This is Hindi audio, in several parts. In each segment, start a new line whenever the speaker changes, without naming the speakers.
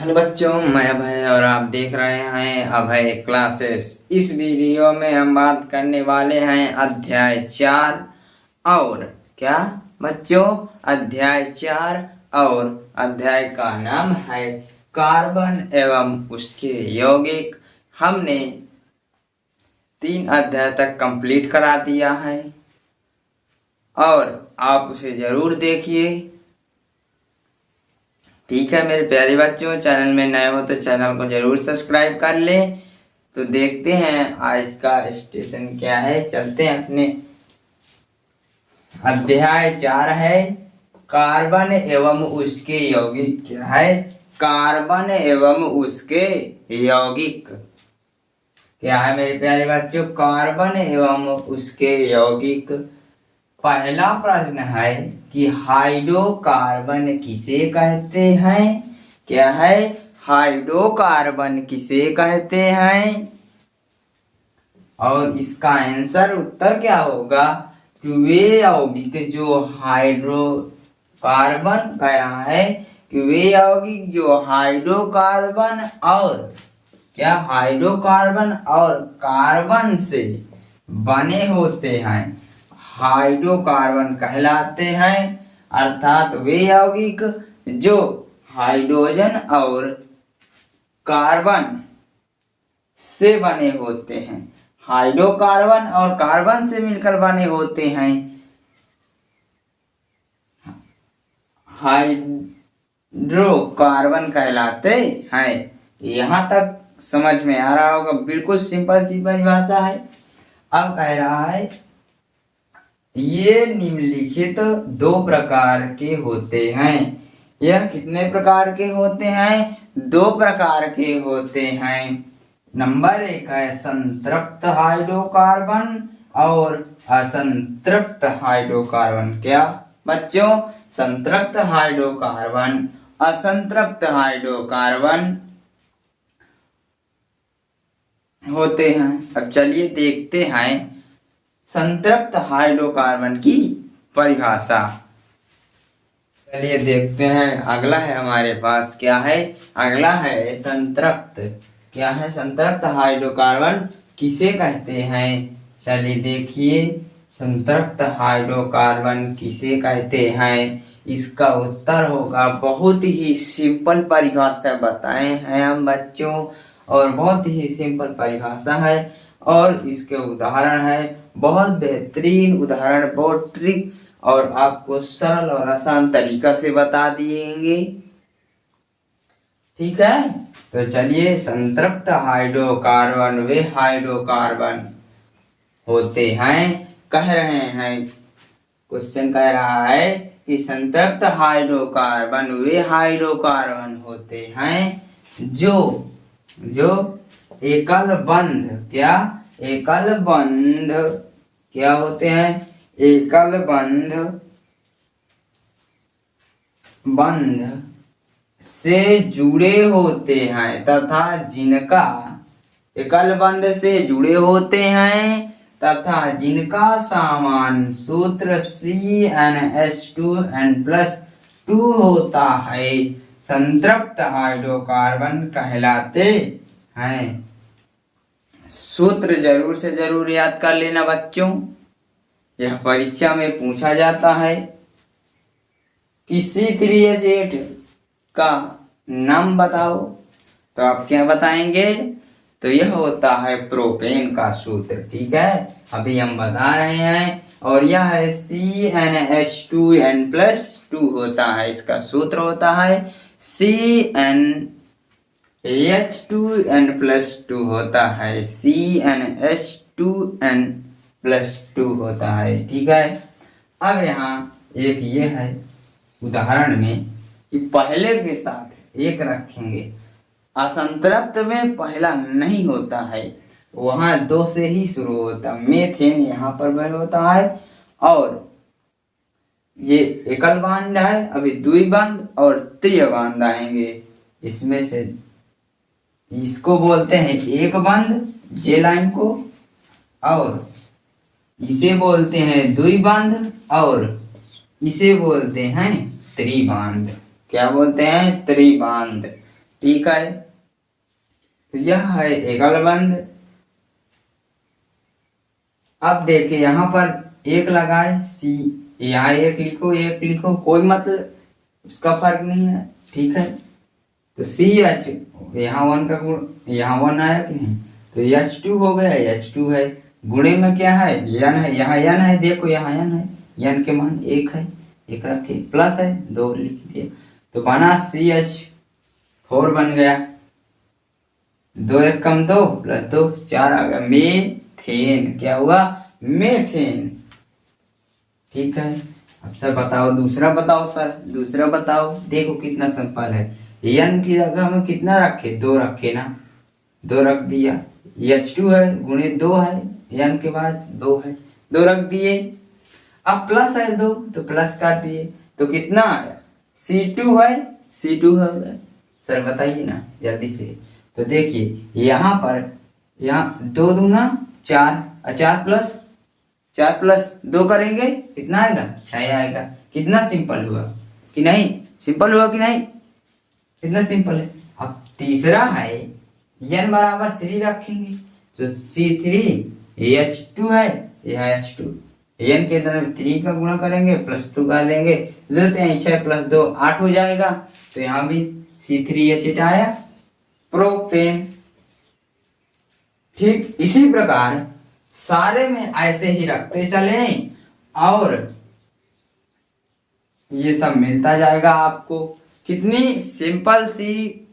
हेलो बच्चों, मैं अभय और आप देख रहे हैं अभय क्लासेस। इस वीडियो में हम बात करने वाले हैं अध्याय 4 और क्या बच्चों, अध्याय 4 और अध्याय का नाम है कार्बन एवं उसके यौगिक। हमने 3 अध्याय तक कंप्लीट करा दिया है और आप उसे जरूर देखिए। ठीक है मेरे प्यारे बच्चों, चैनल में नए हो तो चैनल को जरूर सब्सक्राइब कर लें। तो देखते हैं आज का स्टेशन क्या है, चलते हैं अपने अध्याय 4 है कार्बन एवं उसके यौगिक। क्या है? कार्बन एवं उसके यौगिक। क्या है मेरे प्यारे बच्चों? कार्बन एवं उसके यौगिक। पहला प्रश्न है कि हाइड्रोकार्बन किसे कहते हैं? क्या है? हाइड्रोकार्बन किसे कहते हैं? और इसका आंसर उत्तर क्या होगा कि वे यौगिक जो हाइड्रोकार्बन गया है कि वे यौगिक जो हाइड्रोकार्बन और क्या हाइड्रोकार्बन और कार्बन से बने होते हैं हाइड्रोकार्बन कहलाते हैं। अर्थात वे यौगिक जो हाइड्रोजन और कार्बन से बने होते हैं, हाइड्रोकार्बन और कार्बन से मिलकर बने होते हैं, हाइड्रोकार्बन कहलाते हैं। यहाँ तक समझ में आ रहा होगा, बिल्कुल सिंपल सी परिभाषा है। अब कह रहा है ये निम्नलिखित 2 प्रकार के होते हैं। यह कितने प्रकार के होते हैं? 2 प्रकार के होते हैं। नंबर 1 है संतृप्त हाइड्रोकार्बन और असंतृप्त हाइड्रोकार्बन। क्या बच्चों? संतृप्त हाइड्रोकार्बन, असंतृप्त हाइड्रोकार्बन होते हैं। अब चलिए देखते हैं संतृप्त हाइड्रोकार्बन की परिभाषा। चलिए देखते हैं। अगला है हमारे पास, क्या है? अगला है संतृप्त। क्या है? संतृप्त हाइड्रोकार्बन किसे कहते हैं? चलिए देखिए, संतृप्त हाइड्रोकार्बन किसे कहते हैं? इसका उत्तर होगा, बहुत ही सिंपल परिभाषा बताए हैं हम बच्चों, और बहुत ही सिंपल परिभाषा है और इसके उदाहरण है, बहुत बेहतरीन उदाहरण, बहुत ट्रिक, और आपको सरल और आसान तरीका से बता दिएंगे। ठीक है, तो चलिए, संतृप्त हाइड्रोकार्बन वे हाइड्रोकार्बन होते हैं, कह रहे हैं, क्वेश्चन कह रहा है कि संतृप्त हाइड्रोकार्बन वे हाइड्रोकार्बन होते हैं जो एकल बंध। क्या? एकल बंध। क्या होते हैं? एकल बंध से जुड़े होते हैं तथा जिनका एकल बंध से जुड़े होते हैं तथा जिनका सामान्य सूत्र CnH2n+2 होता है, संतृप्त हाइड्रोकार्बन कहलाते हैं। सूत्र जरूर से जरूर याद कर लेना बच्चों, यह परीक्षा में पूछा जाता है कि C3H8 का नाम बताओ, तो आप क्या बताएंगे? तो यह होता है प्रोपेन का सूत्र। ठीक है, अभी हम बता रहे हैं, और यह है CnH2n+2 होता है, इसका सूत्र होता है CnH2n+2 होता है, CnH2n+2 होता है। ठीक है, अब यहाँ एक ये है उदाहरण में कि पहले के साथ एक रखेंगे, असंतृप्त में पहला नहीं होता है, वहां 2 से ही शुरू होता है, मेथेन यहाँ पर बन होता है, और ये एकल बांध है, अभी द्विबंध और त्रिबंध आएंगे। इसमें से इसको बोलते हैं एक बंध, जे लाइन को, और इसे बोलते हैं द्विबंध, और इसे बोलते हैं त्रिबंध। क्या बोलते हैं? त्रिबंध। ठीक है, तो यह है एकल बंध। अब देखिए यहाँ पर एक लगाए सी, यहाँ एक लिखो कोई मतलब उसका फर्क नहीं है, ठीक है। तो सी एच, यहाँ वन का गुण, यहाँ वन आया कि नहीं, तो H2 हो गया, H2 है। गुणे में क्या है, n है, यहाँ n है, देखो यहाँ n है, n के मान 1 है, 1 रखे, प्लस है 2 लिख दिया, तो बना CH4 बन गया। 2 1 कम 2 प्लस 2 4 आ गया, मेथेन। क्या हुआ, मेथेन। ठीक है, अब सर बताओ दूसरा, बताओ सर दूसरा बताओ। देखो कितना सिंपल है, n की जगह में कितना रखे, 2 रखे ना, 2 रख दिया। H2 है, गुणे 2 है, n के बाद 2 है, 2 रख दिए। अब प्लस है 2, तो प्लस काट दिए, तो कितना आया, C2 है, C2 है उधर। सर बताइए ना जल्दी से। तो देखिए यहाँ पर, यहाँ 2 दूना 4, 4 प्लस 2 करेंगे कितना आएगा, 6 आएगा। कितना सिंपल हुआ कि नहीं, सिंपल हुआ कि नहीं, कितना सिंपल है। अब तीसरा है n बराबर 3 रखेंगे, तो C3H2 है, यह H2, n के तरफ 3 का गुणा करेंगे, प्लस 2 का लेंगे, देते हैं 6 प्लस 2 8 हो जाएगा। तो यहाँ भी C3H8 आया, प्रोपेन। ठीक इसी प्रकार सारे में ऐसे ही रखते चले और ये सब मिलता जाएगा आपको। कितनी सिंपल सी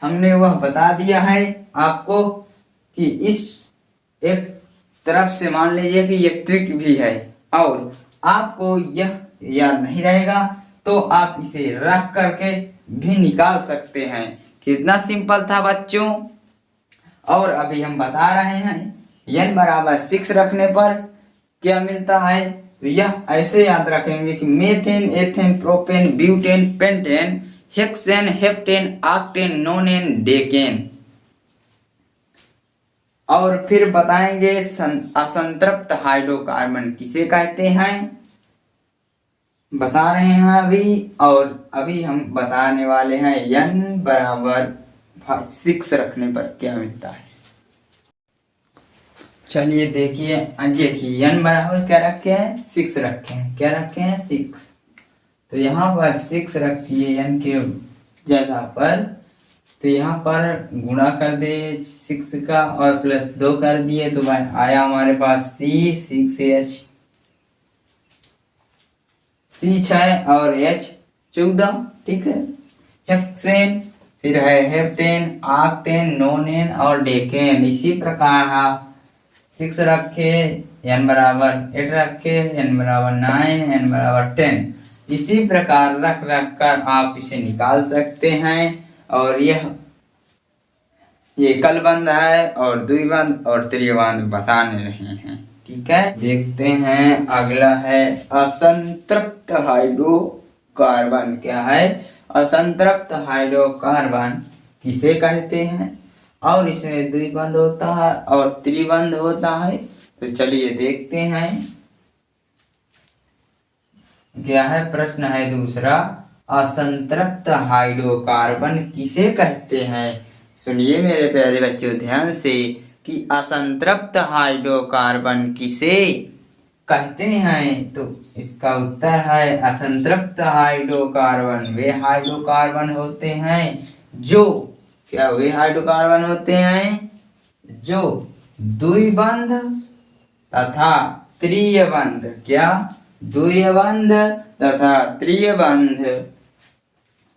हमने वह बता दिया है आपको कि इस एक तरफ से मान लीजिए कि ये ट्रिक भी है और आपको यह याद नहीं रहेगा तो आप इसे रख करके भी निकाल सकते हैं। कितना सिंपल था बच्चों। और अभी हम बता रहे हैं n बराबर 6 रखने पर क्या मिलता है, तो यह ऐसे याद रखेंगे कि methane, ethane, propane, butane, pentane, hexane, heptane, octane, नोनेन, decane. और फिर बताएंगे असंतृप्त हाइड्रोकार्बन किसे कहते हैं, बता रहे हैं अभी। और अभी हम बताने वाले हैं n बराबर 6 रखने पर क्या मिलता है। चलिए देखिए n बराबर क्या रखे हैं, 6 रखे हैं। क्या रखे हैं, 6। तो यहाँ पर 6 रखिए n के जगह पर, तो यहाँ पर गुणा कर दे 6 का और प्लस 2 कर दिए, तो आया हमारे पास C6H, C 6 और H 14। ठीक है, हेक्सेन, फिर है हेप्टेन, ऑक्टेन, नोनेन और डेकेन। इसी प्रकार आप 6 रखे, n बराबर 8 रखे, n बराबर 9, n बराबर 10। इसी प्रकार रख कर आप इसे निकाल सकते हैं। और यह एकल बंध है और द्विबंध और त्रिबंध बताने रहे हैं। ठीक है, देखते हैं अगला है असंतृप्त हाइड्रोकार्बन। क्या है, असंतृप्त हाइड्रोकार्बन किसे कहते हैं और इसमें द्विबंध होता है और त्रिबंध होता है। तो चलिए देखते हैं क्या है। प्रश्न है दूसरा, असंतृप्त हाइड्रोकार्बन किसे कहते हैं। सुनिए मेरे प्यारे बच्चों ध्यान से कि असंतृप्त हाइड्रोकार्बन किसे कहते हैं। तो इसका उत्तर है असंतृप्त हाइड्रोकार्बन वे हाइड्रोकार्बन होते हैं जो, क्या वे हाइड्रोकार्बन होते हैं जो द्विबंध तथा त्रिबंध, क्या द्विबंध तथा त्रिबंध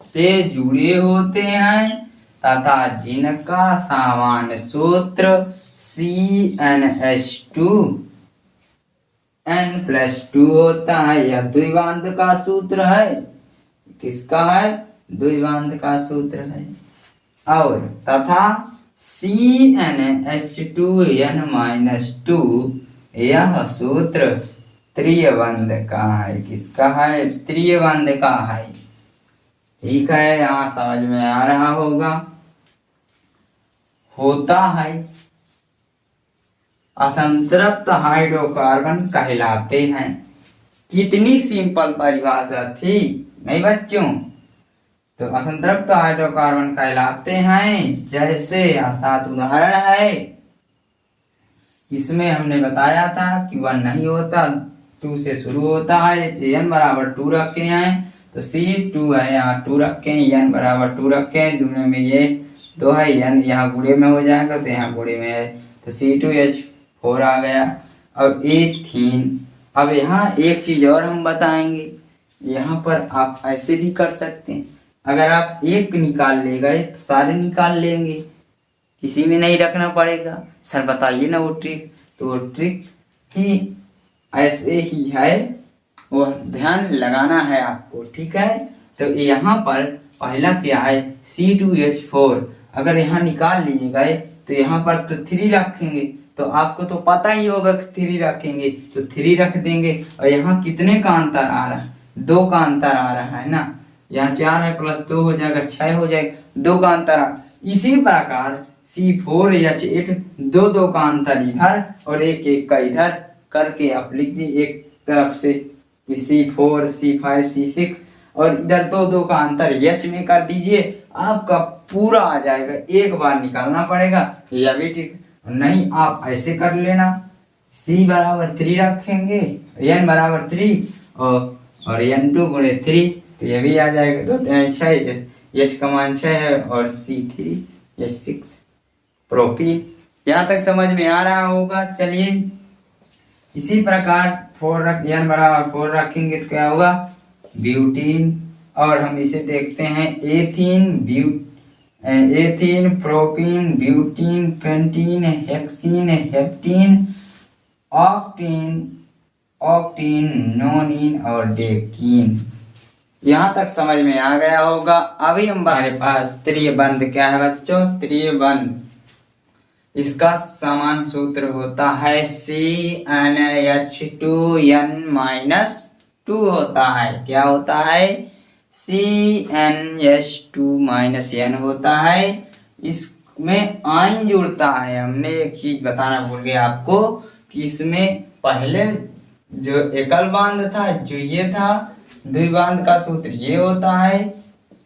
से जुड़े होते हैं तथा जिनका सामान्य सूत्र CnH2 n+2 होता है। यह द्विबंध का सूत्र है। किसका है, द्विबंध का सूत्र है। और तथा CnH2n-2 यह सूत्र त्रिबंध का है। किसका है, त्रिबंध का है। ठीक है, यहाँ समझ में आ रहा होगा। होता है असंतृप्त हाइड्रोकार्बन कहलाते हैं। कितनी सिंपल परिभाषा थी नहीं बच्चों। तो असंतृप्त हाइड्रोकार्बन कहलाते हैं। जैसे अर्थात उदाहरण है, इसमें हमने बताया था कि 1 नहीं होता, 2 से शुरू होता है। n बराबर 2 रखे हैं तो C2 है, यहाँ 2 रखे हैं, n बराबर 2 रखे हैं, दूसरे में ये 2 है, n यहाँ गुणे में हो जाएगा तो यहाँ गुणे में है, तो C2H4 आ गया। अब एथीन, अब यहाँ एक चीज और हम बताएंगे, यहाँ पर आप ऐसे भी कर सकते हैं, अगर आप एक निकाल ले गए तो सारे निकाल लेंगे, किसी में नहीं रखना पड़ेगा। सर बताइए ना वो ट्रिक, तो वो ट्रिक ही ऐसे ही है, वो ध्यान लगाना है आपको, ठीक है। तो यहाँ पर पहला क्या है, C2H4, अगर यहाँ निकाल लिए गए तो यहाँ पर तो 3 रखेंगे, तो आपको तो पता ही होगा कि 3 रखेंगे, तो 3 रख देंगे। और यहाँ कितने का अंतर आ रहा है, 2 का अंतर आ रहा है ना, यहाँ 4 है प्लस 2 हो जाएगा 6 हो जाएगा, 2 का अंतर। इसी प्रकार C4H8, 2 का अंतर इधर और 1 का इधर करके आप लिख दीजिए एक तरफ से कि C4, C5, C6 और इधर 2 का अंतर H में कर दीजिए, आपका पूरा आ जाएगा। एक बार निकालना पड़ेगा, या भी ठीक, नहीं आप ऐसे कर लेना, C बराबर 3 रखेंगे, N बराबर 3 और N2 गुणे 3, तो ये भी आ जाएगा। तो 6, H का मान 6 है और C3H6 प्रोपीन। यहाँ तक समझ में आ रहा होगा। चलिए इसी प्रकार N बराबर 4 रखेंगे तो क्या होगा, ब्यूटीन। और हम इसे देखते हैं, ethene, propene, butene, pentene, hexene, heptene, octene, nonene और डेकीन। यहाँ तक समझ में आ गया होगा। अभी हमारे पास त्रिबंध क्या है बच्चों, त्रिबंध, इसका समान सूत्र होता है CnH2n-2 होता है। क्या होता है, CnH2-n होता है। इसमें आयन जुड़ता है। हमने एक चीज बताना भूल गए आपको कि इसमें पहले जो एकल बांध था जो ये था, द्विबांध का सूत्र ये होता है,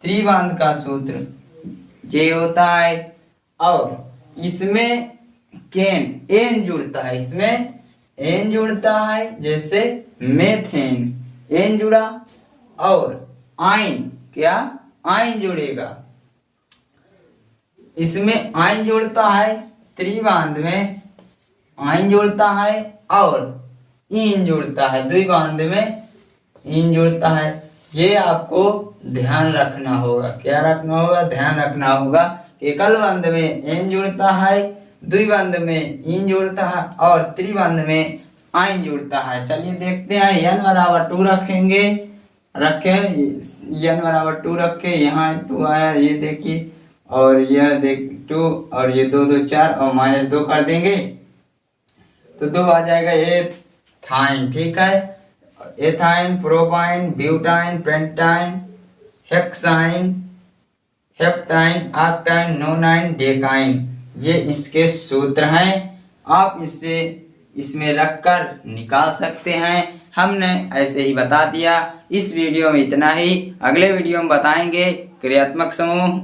त्रिबांध का सूत्र ये होता है, और इसमें एन जुड़ता है, इसमें एन जुड़ता है, जैसे मेथेन एन जुड़ा, और आयन क्या, आयन जुड़ेगा, इसमें आयन जुड़ता है, त्रिबांध में आयन जुड़ता है और इन जुड़ता है, द्विबांध में इन जुड़ता है। ये आपको ध्यान रखना होगा। क्या रखना होगा, ध्यान रखना होगा। एकल बंध में एन जुड़ता है, द्विबंध में इन जुड़ता है और त्रिबंध में आयन जुड़ता है। चलिए देखते हैं, n बराबर 2 रखेंगे, n बराबर 2 रखे, यहाँ 2 आया, ये देखिए, और यह देख 2 और ये 2 2 4 और -2 कर देंगे तो 2 आ जाएगा एथाइन, ठीक है। Ethyne, propyne, butyne, pentyne, hexyne, heptyne, octyne, nonyne, decyne, ये इसके सूत्र हैं। आप इसे इसमें रखकर निकाल सकते हैं। हमने ऐसे ही बता दिया। इस वीडियो में इतना ही, अगले वीडियो में बताएंगे क्रियात्मक समूह।